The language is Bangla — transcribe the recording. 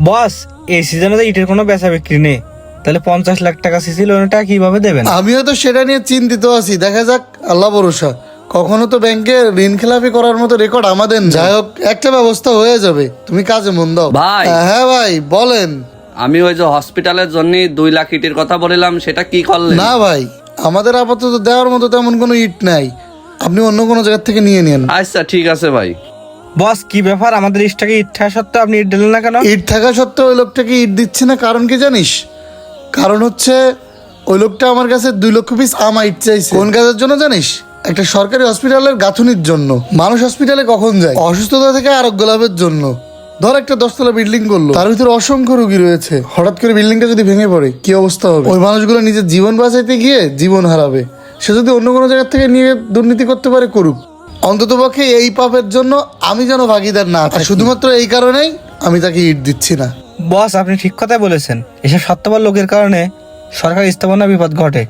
বস, এই সিজনে তো ইটের কোনো বেচা বিক্রি নেই, তাহলে 50 লাখ টাকা সিসি লোনটা কিভাবে দেবেন? আমিও তো সেটা নিয়ে চিন্তিত আছি, দেখা যাক, আল্লাহ ভরসা। কখনো তো ব্যাংকে ঋণ খেলাপি করার মতো রেকর্ড আমাদের নেই। যাই হোক, একটা ব্যবস্থা হয়ে যাবে, তুমি কাজে মন দাও। ভাই। হ্যাঁ ভাই বলেন। আমি ওই যে হসপিটালের জন্য 2 লাখ ইটের কথা বলিলাম, সেটা কি করলেন? না ভাই, আমাদের আপাতত দেওয়ার মতো তেমন কোনো ইট নাই, আপনি অন্য কোনো জায়গা থেকে নিয়ে নেন। আচ্ছা ঠিক আছে ভাই। বস, কি ব্যাপার, আমাদের স্টকে ইট থাকা সত্ত্বেও আপনি ইট দিলেন না কেন? ইট থাকা সত্ত্বেও ওই লোকটাকে ইট দিচ্ছে না, কারণ কি জানিস? কারণ হচ্ছে ওই লোকটা আমার কাছে 2 লক্ষ পিস আমা ইট চাইছে। কোন কাজের জন্য জানিস? একটা সরকারি হসপিটালের গাঁথুনির জন্য। মানুষ হসপিটালে কখন যায়? অসুস্থতা থেকে আরোগ্য লাভের জন্য। ধর একটা 10 তলা বিল্ডিং করলো, তার ভিতরে অসংখ্য রোগী রয়েছে, হঠাৎ করে বিল্ডিংটা যদি ভেঙে পড়ে কি অবস্থা হবে? ওই মানুষগুলো নিজের জীবন বাঁচাইতে গিয়ে জীবন হারাবে। সে যদি অন্য কোনো জায়গা থেকে নিয়ে দুর্নীতি করতে পারে, করুক, অন্তত পক্ষে এই পাপের জন্য আমি যেন ভাগিদার না থাকি। শুধুমাত্র এই কারণেই আমি তাকে ইট দিচ্ছি না। বস, আপনি ঠিক কথাই বলেছেন, এসব স্বার্থপর লোকের কারণে সরকারি স্থাপনা বিপদ ঘটে।